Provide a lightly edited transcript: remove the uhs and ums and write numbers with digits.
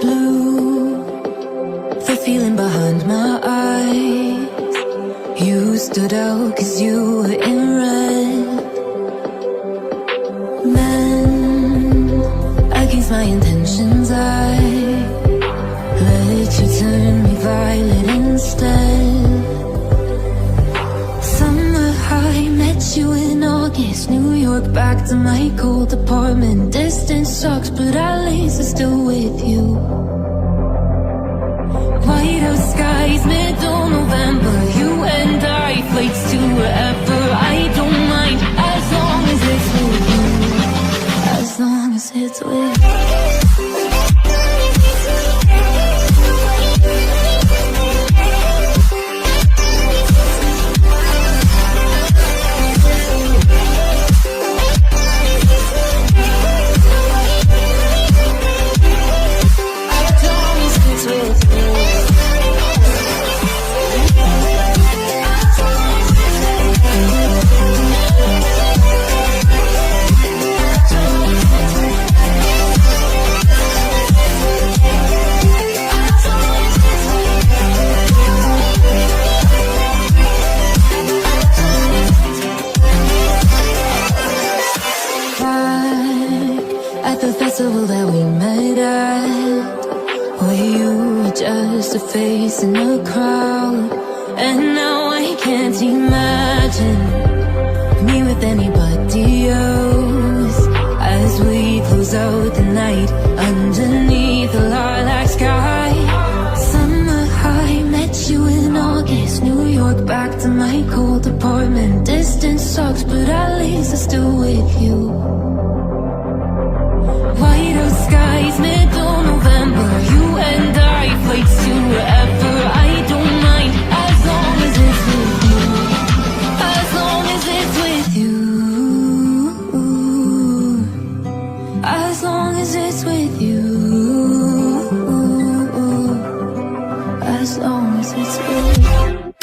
Blue, the feeling behind my eyes. You stood out 'cause you were in red. Men, against my intentions, I let you turn me violet instead. Summer high, met you in August. New York, back to my cold apartment. Distance sucks, but at least I'm still with you. White out skies, middle November. You and I, flights to wherever. I don't mind, as long as it's with you. As long as it's with you. At the festival that we met at, where you were just a face in the crowd. And now I can't imagine me with anybody else. As we close out the night underneath the lilac sky. Summer high, met you in August. New York, back to my cold apartment. Distance sucks, but at least I'm still with you. White out skies, middle November. You and I, flights to wherever. I don't mind, as long as it's with you. As long as it's with you. As long as it's with you. As long as it's with you.